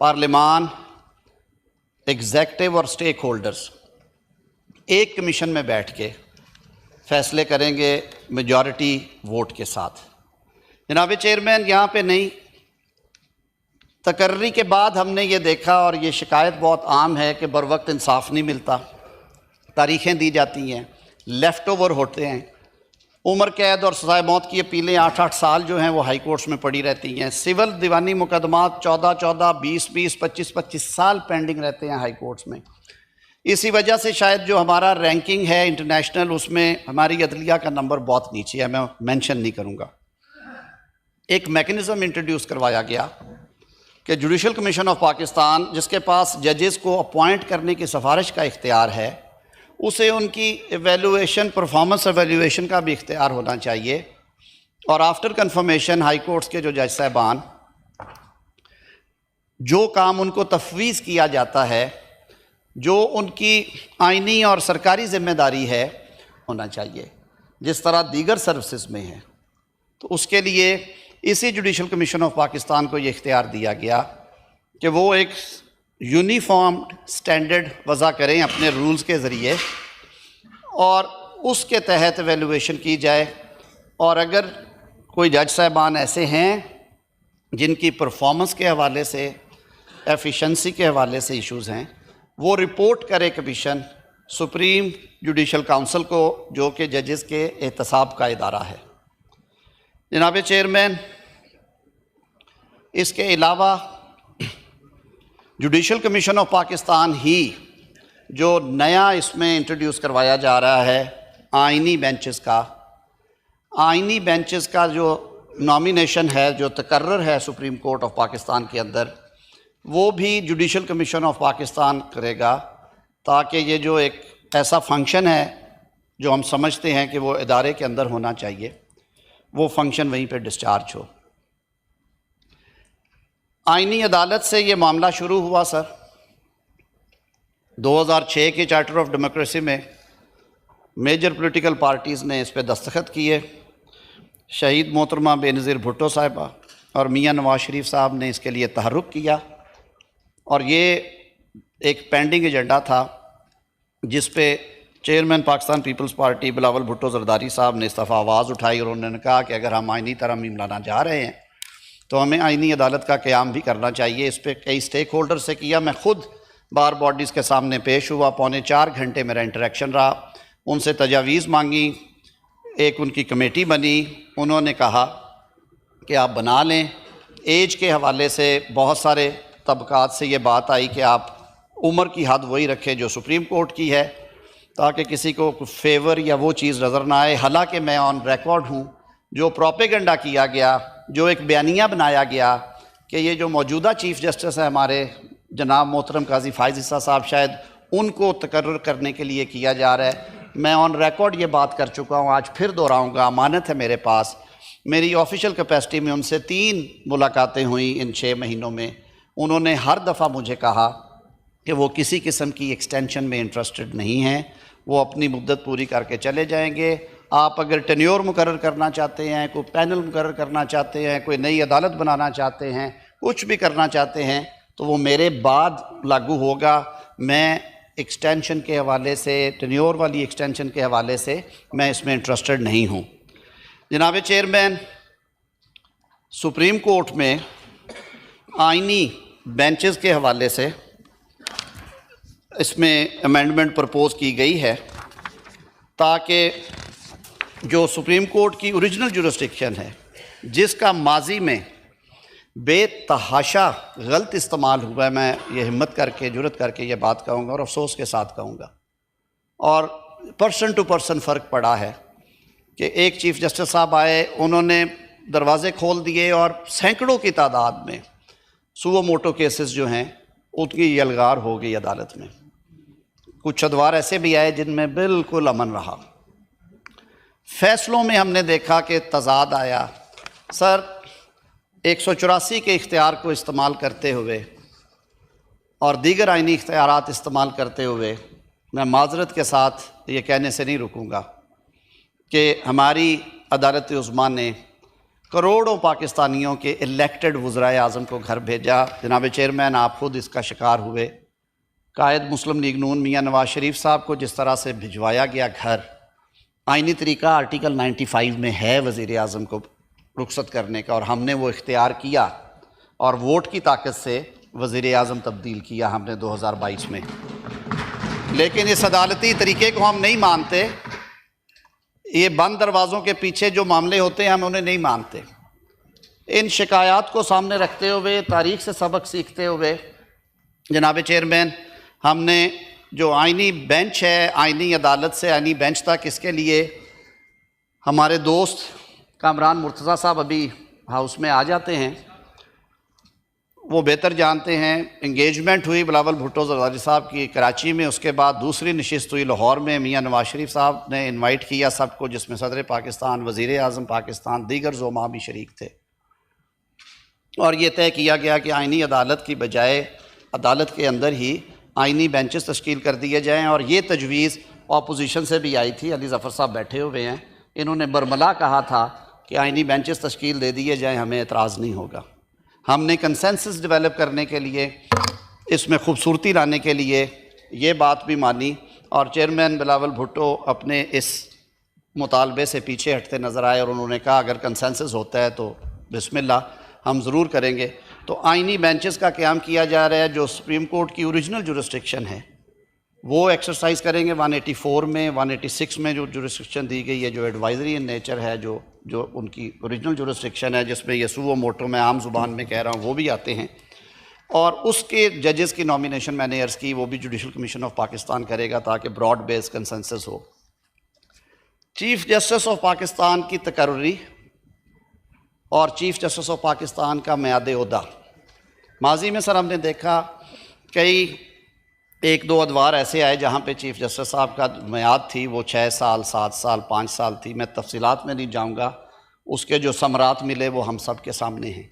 Parliament, executive और stake holders एक commission में बैठ के फैसले करेंगे मेजॉरिटी वोट के साथ। जनाब चेयरमैन, यहाँ पे नहीं, तकर्री के बाद हमने ये देखा और ये शिकायत बहुत आम है कि बर वक्त इंसाफ नहीं मिलता, तारीखें दी जाती हैं, लेफ़्ट ओवर होते हैं, उम्र कैद और सज़ाए मौत की अपीलें 8-8 साल जो हैं वो हाई कोर्ट्स में पड़ी रहती हैं। सिविल दीवानी मुकदमात 14-14, 20-20, 25-25 साल पेंडिंग रहते हैं हाई कोर्ट्स में। इसी वजह से शायद जो हमारा रैंकिंग है इंटरनेशनल, उसमें हमारी अदलिया का नंबर बहुत नीचे है, मैं मेंशन नहीं करूँगा। एक मैकेनिज़्म इंट्रोड्यूस करवाया गया कि जुडिशल कमीशन ऑफ पाकिस्तान, जिसके पास जजेस को अपॉइंट करने की सिफारिश का इख्तियार है, उसे उनकी एवेलुएशन, परफॉर्मेंस एवेलुएशन का भी इख्तियार होना चाहिए। और आफ्टर कन्फर्मेशन हाई कोर्ट्स के जो जज साहबान, जो काम उनको तफवीज़ किया जाता है, जो उनकी आइनी और सरकारी ज़िम्मेदारी है, होना चाहिए जिस तरह दीगर सर्विसेज में है। तो उसके लिए इसी जुडिशल कमीशन ऑफ पाकिस्तान को ये इख्तियार दिया गया कि वो एक यूनिफॉर्म स्टैंडर्ड वज़ा करें अपने रूल्स के ज़रिए और उसके तहत एवेलुएशन की जाए। और अगर कोई जज साहबान ऐसे हैं जिनकी परफॉर्मेंस के हवाले से, एफिशिएंसी के हवाले से इश्यूज़ हैं, वो रिपोर्ट करे कमीशन सुप्रीम जुडिशल काउंसिल को, जो कि जजेस के एहतसाब का इदारा है। जनाब चेयरमैन, इसके अलावा जुडिशल कमीशन ऑफ पाकिस्तान ही जो नया इसमें इंट्रोड्यूस करवाया जा रहा है आइनी बेंचेस का जो नॉमिनेशन है, जो तकर्रर है सुप्रीम कोर्ट ऑफ पाकिस्तान के अंदर, वो भी जुडिशल कमीशन ऑफ पाकिस्तान करेगा, ताकि ये जो एक ऐसा फंक्शन है जो हम समझते हैं कि वो इदारे के अंदर होना चाहिए, वो फंक्शन वहीं पे डिस्चार्ज हो। आइनी अदालत से ये मामला शुरू हुआ सर 2006 के चार्टर ऑफ डेमोक्रेसी में। मेजर पॉलिटिकल पार्टीज़ ने इस पर दस्तखत किए। शहीद मोहतरमा बेनज़ीर भुट्टो साहिबा और मियाँ नवाज शरीफ साहब ने इसके लिए तहर्रुक किया और ये एक पेंडिंग एजेंडा था जिस पे chairman Pakistan Peoples Party Bilawal Bhutto Zardari साहब ने इस दफ़ा आवाज़ उठाई और उन्होंने कहा कि अगर हम आइनी तरमीम लाना जा रहे हैं तो हमें आइनी अदालत का क़याम भी करना चाहिए। इस पर कई स्टेक होल्डर से किया, मैं ख़ुद बार बॉडीज़ के सामने पेश हुआ, 3.25 घंटे मेरा इंटरेक्शन रहा, उनसे तजावीज़ मांगी, एक उनकी कमेटी बनी, उन्होंने कहा कि आप बना लें। एज के हवाले से बहुत सारे तबकात से ये बात आई कि आप उम्र की हद वही रखें जो सुप्रीम कोर्ट की है, ताकि किसी को फेवर या वो चीज़ नज़र ना आए। हालांकि मैं ऑन रिकॉर्ड हूँ, जो प्रोपेगेंडा किया गया, जो एक बयानिया बनाया गया कि ये जो मौजूदा चीफ़ जस्टिस है हमारे जनाब मोहतरम काजी फ़ाइज़ ईसा साहब, शायद उनको तकर्रर करने के लिए किया जा रहा है। मैं ऑन रिकॉर्ड ये बात कर चुका हूँ, आज फिर दोहराऊँगा, अमानत है मेरे पास। मेरी ऑफिशियल कैपेसिटी में उनसे 3 मुलाकातें हुई इन 6 महीनों में। उन्होंने हर दफ़ा मुझे कहा कि वो किसी किस्म की एक्सटेंशन में इंटरेस्टेड नहीं हैं, वो अपनी मुद्दत पूरी करके चले जाएंगे। आप अगर टेन्योर मुकर्रर करना चाहते हैं, कोई पैनल मुकर्रर करना चाहते हैं, कोई नई अदालत बनाना चाहते हैं, कुछ भी करना चाहते हैं, तो वो मेरे बाद लागू होगा। मैं एक्सटेंशन के हवाले से, टेन्योर वाली एक्सटेंशन के हवाले से मैं इसमें इंटरेस्टेड नहीं हूँ। जनाब चेयरमैन, सुप्रीम कोर्ट में आइनी बेंचेस के हवाले से इसमें अमेंडमेंट प्रपोज़ की गई है ताकि जो सुप्रीम कोर्ट की ओरिजिनल जुरिस्डिक्शन है, जिसका माजी में बेतहाशा गलत इस्तेमाल हुआ है, मैं ये हिम्मत करके, जुरत करके ये बात कहूँगा और अफसोस के साथ कहूँगा, और पर्सन टू पर्सन फ़र्क पड़ा है कि एक चीफ़ जस्टिस साहब आए, उन्होंने दरवाज़े खोल दिए और सैकड़ों की तादाद में सुओ मोटो केसेस जो हैं उनकी यलगार हो गई अदालत में। कुछ अदवार ऐसे भी आए जिनमें बिल्कुल अमन रहा। फ़ैसलों में हमने देखा कि तज़ाद आया। सर, 184 के इख्तियार को इस्तेमाल करते हुए और दीगर आइनी इख्तियारात इस्तेमाल करते हुए मैं माज़रत के साथ ये कहने से नहीं रुकूंगा कि हमारी अदालत उज़्मा ने करोड़ों पाकिस्तानियों के इलेक्टेड वज़राए आज़म को घर भेजा। जनाब चेयरमैन, आप खुद इसका शिकार हुए। कायद मुस्लिम लीग नून मियाँ नवाज शरीफ साहब को जिस तरह से भिजवाया गया घर, आइनी तरीका आर्टिकल 95 में है वज़ीर आज़म को रुखसत करने का, और हमने वो इख्तियार किया और वोट की ताकत से वज़ीर आज़म तब्दील किया हमने 2022 में। लेकिन इस अदालती तरीके को हम नहीं मानते। ये बंद दरवाज़ों के पीछे जो मामले होते हैं हम उन्हें नहीं मानते। इन शिकायत को सामने रखते हुए, तारीख़ से सबक सीखते हुए, जनाब चेयरमैन, हमने जो आइनी बेंच है, आइनी अदालत से आइनी बेंच तक, इसके लिए हमारे दोस्त कामरान मुर्तज़ा साहब अभी हाउस में आ जाते हैं, वो बेहतर जानते हैं। इंगेजमेंट हुई बिलावल भुट्टो ज़रदारी साहब की कराची में, उसके बाद दूसरी नशिस्त हुई लाहौर में। मियाँ नवाज शरीफ साहब ने इनवाइट किया सबको, जिसमें सदर पाकिस्तान, वज़ीर आज़म पाकिस्तान, दीगर ज़ुमा भी शरीक थे, और ये तय किया गया कि आइनी अदालत की बजाय अदालत के अंदर ही आइनी बेंचेस तश्कील कर दिए जाएँ। और ये तजवीज़ अपोजिशन से भी आई थी, अली ज़फ़र साहब बैठे हुए हैं, इन्होंने बरमला कहा था कि आइनी बेंचेस तश्कील दे दिए जाएँ, हमें एतराज़ नहीं होगा। हमने कंसेंसस डेवलप करने के लिए, इसमें खूबसूरती लाने के लिए ये बात भी मानी, और चेयरमैन बिलावल भुट्टो अपने इस मुतालबे से पीछे हटते नज़र आए, और उन्होंने कहा अगर कंसेंसस होता है तो बिस्मिल्लाह, हम ज़रूर करेंगे। तो आइनी बेंचेस का क़याम किया जा रहा है। जो सुप्रीम कोर्ट की ओरिजिनल जुरिस्डिक्शन है वो एक्सरसाइज करेंगे। 184 में, 186 में जो जुरिस्डिक्शन दी गई है, जो एडवाइजरी इन नेचर है, जो उनकी ओरिजिनल जुरिस्डिक्शन है, जिसमें ये सुओ मोटो, मैं आम ज़ुबान में कह रहा हूँ, वो भी आते हैं। और उसके जजेस की नॉमिनेशन मैंने अर्ज़ की, वो भी जुडिशल कमीशन ऑफ पाकिस्तान करेगा, ताकि ब्रॉड बेस कंसेंसस हो। चीफ़ जस्टिस ऑफ पाकिस्तान की तकर्री और चीफ़ जस्टिस ऑफ पाकिस्तान का म्याद ओहदा, माजी में सर हमने देखा कई 1-2 अदवार ऐसे आए जहाँ पे चीफ़ जस्टिस साहब का म्याद थी वो 6 साल, 7 साल, 5 साल थी। मैं तफसीलात में नहीं जाऊँगा, उसके जो समरात मिले वो हम सब के सामने हैं।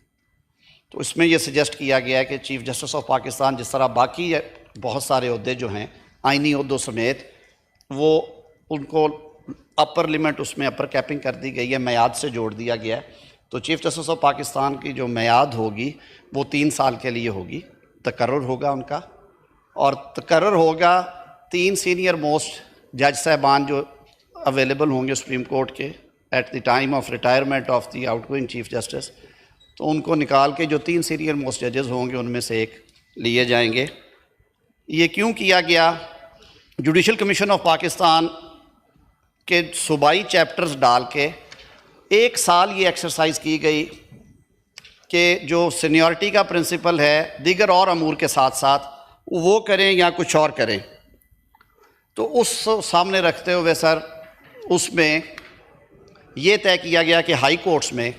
तो इसमें यह सजेस्ट किया गया है कि चीफ़ जस्टिस ऑफ पाकिस्तान, जिस तरह बाकी बहुत सारे ओहदे जो हैं आइनी ओहदों समेत, वो उनको अपर लिमिट, उसमें अपर कैपिंग कर दी गई है, म्याद से जोड़ दिया गया है। तो चीफ़ जस्टिस ऑफ पाकिस्तान की जो म्याद होगी वो 3 साल के लिए होगी, तकर्रुर होगा उनका, और तकर्रुर होगा 3 सीनियर मोस्ट जज साहबान जो अवेलेबल होंगे सुप्रीम कोर्ट के at the time of retirement of the outgoing chief justice. तो उनको निकाल के जो 3 सीनियर मोस्ट जजेस होंगे उनमें से एक लिए जाएंगे। ये क्यों किया गया? जुडिशल कमीशन ऑफ पाकिस्तान के सूबाई चैप्टर्स डाल के 1 साल ये एक्सरसाइज की गई कि जो सीनियरिटी का प्रिंसिपल है दीगर और अमूर के साथ साथ वो करें या कुछ और करें। तो उस सामने रखते हुए सर उसमें ये तय किया गया कि हाई कोर्ट्स में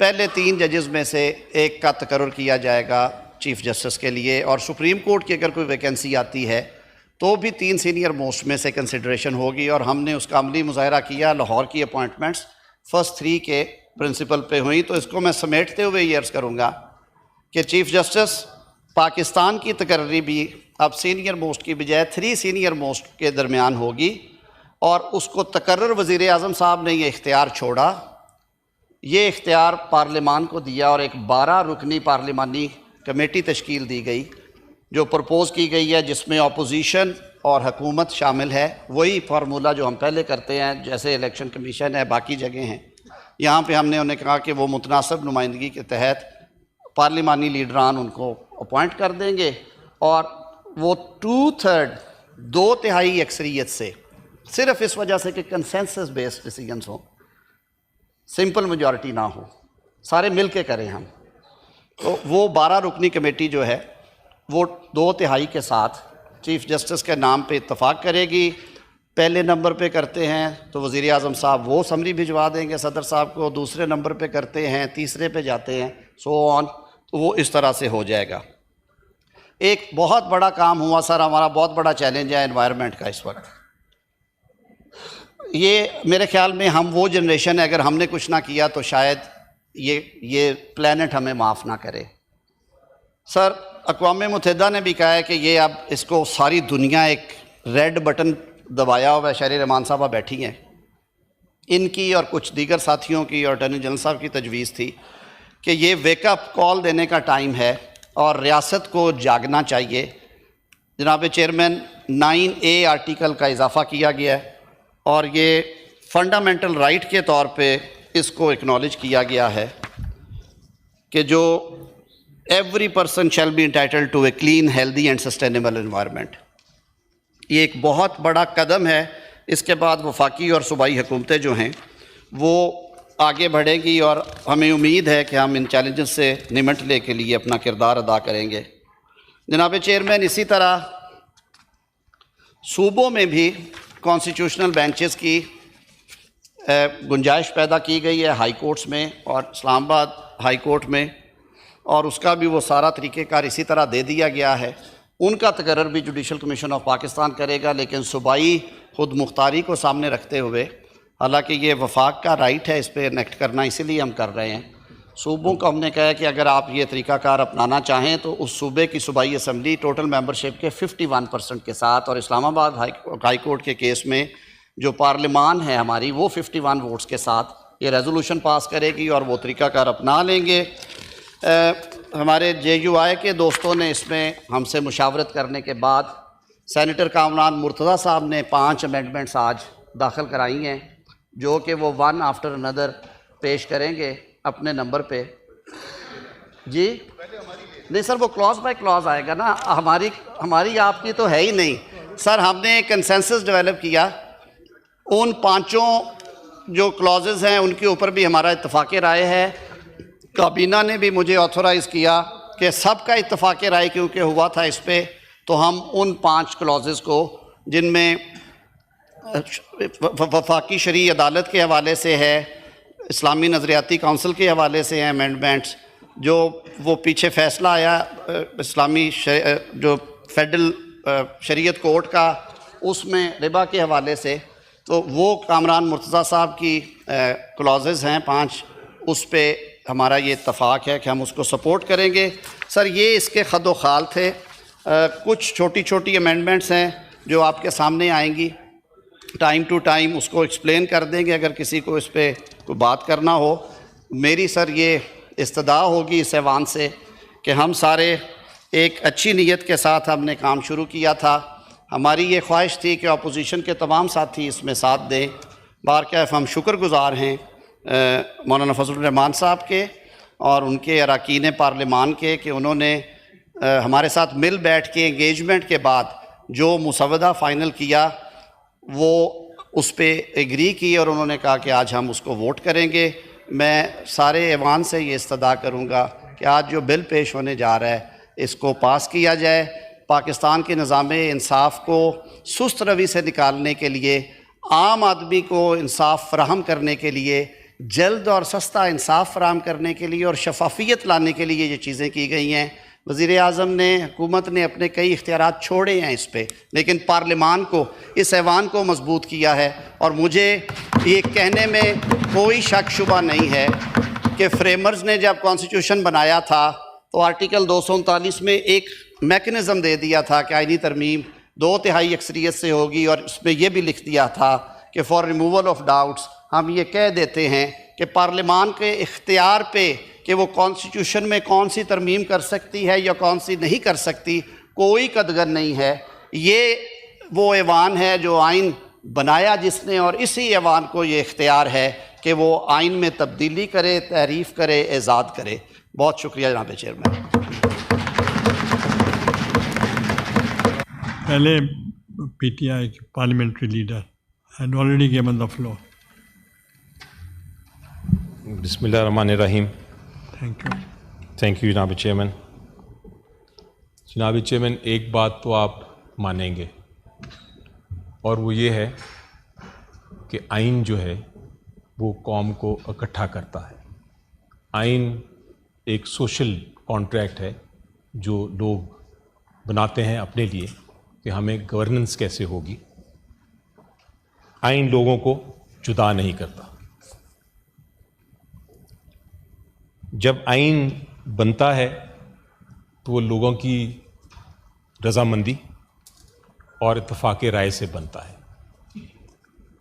पहले 3 जजेस में से एक का तकर्रुर किया जाएगा चीफ़ जस्टिस के लिए, और सुप्रीम कोर्ट की अगर कोई वैकेंसी आती है तो भी 3 सीनियर मोस्ट में से कंसिडरेशन होगी। और हमने उसका अमली मुज़ाहरा किया। लाहौर की अपॉइंटमेंट्स फर्स्ट 3 के प्रिंसिपल पे हुई। तो इसको मैं समेटते हुए ये अर्ज़ करूँगा कि चीफ़ जस्टिस पाकिस्तान की तकर्री भी अब सीनियर मोस्ट की बजाय 3 सीनियर मोस्ट के दरमियान होगी, और उसको तकर्रर वज़ीर आज़म साहब ने ये इख्तियार छोड़ा। ये इख्तियार पार्लिमान को दिया और एक 12 रुकनी पार्लिमानी कमेटी तश्कील दी गई जो प्रपोज़ की गई है, जिसमें अपोजिशन और हुकूमत शामिल है। वही फार्मूला जो हम पहले करते हैं, जैसे इलेक्शन कमीशन है, बाकी जगह हैं। यहाँ पे हमने उन्हें कहा कि वो मुतनासिब नुमाइंदगी के तहत पार्लिमानी लीडरान उनको अपॉइंट कर देंगे, और वो 2/3 2/3 अक्सरियत से, सिर्फ इस वजह से कि कंसेंसस बेस्ड डिसीजंस हो, सिंपल मेजॉरिटी ना हो, सारे मिल के करें हम। तो वो 12 रुकनी कमेटी जो है वो 2/3 के साथ चीफ़ जस्टिस के नाम पे इत्तफाक करेगी। पहले नंबर पे करते हैं तो वज़ीर आज़म साहब वो समरी भिजवा देंगे सदर साहब को, दूसरे नंबर पे करते हैं, तीसरे पे जाते हैं, सो ऑन। तो वो इस तरह से हो जाएगा। एक बहुत बड़ा काम हुआ सर, हमारा बहुत बड़ा चैलेंज है एनवायरनमेंट का इस वक्त। ये मेरे ख्याल में हम वो जनरेशन है, अगर हमने कुछ ना किया तो शायद ये प्लेनेट हमें माफ़ ना करे। सर अक़वाम मुत्तहिदा ने भी कहा है कि ये अब इसको सारी दुनिया एक रेड बटन दबाया हुआ है। शहरी रहमान साहबा बैठी हैं, इनकी और कुछ दीगर साथियों की और अटॉर्नी जनरल साहब की तजवीज़ थी कि ये वेकअप कॉल देने का टाइम है और रियासत को जागना चाहिए। जनाब चेयरमैन, 9A आर्टिकल का इजाफ़ा किया गया है और ये फंडामेंटल राइट के तौर पे इसको एक्नॉलेज किया गया है कि जो every person shall be entitled to a clean, healthy and sustainable environment. ये एक बहुत बड़ा कदम है। इसके बाद वफाकी और सूबाई हुकूमतें जो हैं वो आगे बढ़ेंगी और हमें उम्मीद है कि हम इन चैलेंजेस से निमटने के लिए अपना किरदार अदा करेंगे। जनाब चेयरमैन, इसी तरह सूबों में भी कॉन्स्टिट्यूशनल बेंचेस की गुंजाइश पैदा की गई है हाई कोर्ट्स में और इस्लामाबाद हाई कोर्ट में, और उसका भी वो सारा तरीक़ेकार इसी तरह दे दिया गया है। उनका तकर्रर भी जुडिशल कमीशन ऑफ पाकिस्तान करेगा, लेकिन सूबाई खुद मुख्तारी को सामने रखते हुए, हालांकि ये वफाक का राइट है इस पर इनेक्ट करना, इसीलिए हम कर रहे हैं। सूबों को हमने कहा है कि अगर आप ये तरीक़ाकार अपनाना चाहें तो उस सूबे की सूबाई असम्बली टोटल मेंबरशिप के 51% के साथ, और इस्लामाबाद हाई कोर्ट के केस में जो पार्लिमान है हमारी, वो 51 वोट्स के साथ ये रेजोल्यूशन पास करेगी और वो तरीक़ाकार अपना लेंगे। हमारे JUI के दोस्तों ने इसमें हमसे मुशावरत करने के बाद सेनेटर कामरान मुर्तज़ा साहब ने 5 अमेंडमेंट्स आज दाखिल कराई हैं, जो कि वो वन आफ्टर अनदर पेश करेंगे अपने नंबर पे। जी नहीं सर, वो क्लॉज बाय क्लॉज आएगा ना, हमारी आपकी तो है ही नहीं सर। हमने एक कंसेंसस डेवलप किया, उन 5 जो क्लॉजेज़ हैं उनके ऊपर भी हमारा इत्तफाक़ राय है। काबीना ने भी मुझे ऑथोराइज़ किया कि सबका इत्तफाक़ राय क्योंकि हुआ था इस पर, तो हम उन 5 क्लॉजेज़ को, जिनमें वफाकी शरई अदालत के हवाले से है, इस्लामी नज़रियाती काउंसिल के हवाले से हैं अमेंडमेंट्स, जो वो पीछे फ़ैसला आया इस्लामी जो फेडरल शरीयत कोर्ट का, उसमें रिबा के हवाले से, तो वो कामरान मुर्तज़ा साहब की क्लॉजेज़ हैं 5, उस पर हमारा ये इत्तफ़ाक़ है कि हम उसको सपोर्ट करेंगे। सर ये इसके खदो खाल थे। कुछ छोटी छोटी अमेंडमेंट्स हैं जो आपके सामने आएंगी, टाइम टू टाइम उसको एक्सप्लेन कर देंगे अगर किसी को इस पर कोई बात करना हो। मेरी सर ये इस्तदा होगी इस ऐवान से कि हम सारे एक अच्छी नीयत के साथ हमने काम शुरू किया था। हमारी ये ख्वाहिश थी कि अपोजिशन के तमाम साथी इसमें साथ दें। बारकैफ़ हम शुक्रगुज़ार हैं मौलाना फजलुर रहमान साहब के और उनके अरकान पार्लिमान के कि उन्होंने हमारे साथ मिल बैठ के एंगेजमेंट के बाद जो मुसवदा फ़ाइनल किया वो उस पर एग्री की और उन्होंने कहा कि आज हम उसको वोट करेंगे। मैं सारे ऐवान से ये इस्तदा करूँगा कि आज जो बिल पेश होने जा रहा है इसको पास किया जाए। पाकिस्तान के निज़ाम इंसाफ को सुस्त रवि से निकालने के लिए, आम आदमी को इंसाफ फराहम करने के लिए, जल्द और सस्ता इंसाफ फराहम करने के लिए और शफाफियत लाने के लिए ये चीज़ें की गई हैं। वज़ीर आज़म ने, हुकूमत ने अपने कई इख्तियारात छोड़े हैं इस पर, लेकिन पार्लिमान को, इस ऐवान को मजबूत किया है। और मुझे ये कहने में कोई शक शुबा नहीं है कि फ्रेमर्स ने जब कॉन्स्टिट्यूशन बनाया था तो आर्टिकल 239 में एक मेकनिज़म दे दिया था कि आईनी तरमीम 2/3 अक्सरियत से होगी, और इसमें यह भी लिख दिया था कि फॉर रिमूवल ऑफ डाउट्स हम ये कह देते हैं कि पार्लिमान के इख्तियार पे कि वो कॉन्स्टिट्यूशन में कौन सी तरमीम कर सकती है या कौन सी नहीं कर सकती, कोई कदगर नहीं है। ये वो ऐवान है जो आइन बनाया जिसने, और इसी ऐवान को ये इख्तियार है कि वो आइन में तब्दीली करे, तहरीफ करे, एजाद करे। बहुत शुक्रिया जनाब चेयरमैन। पहले PTI parliamentary leader had already given the floor. बिस्मिल्लाहिर्रहमानिर्रहीम। Thank you. जनाब चेयरमैन। जनाब चेयरमैन, एक बात तो आप मानेंगे और वो ये है कि आइन जो है वो कौम को इकट्ठा करता है। आइन एक सोशल कॉन्ट्रैक्ट है जो लोग बनाते हैं अपने लिए कि हमें गवर्नेंस कैसे होगी। आइन लोगों को जुदा नहीं करता। जब आइन बनता है तो वो लोगों की रज़ामंदी और इत्तफ़ाक़ राय से बनता है।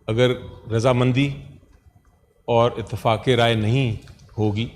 अगर रज़ामंदी और इत्तेफाक राय नहीं होगी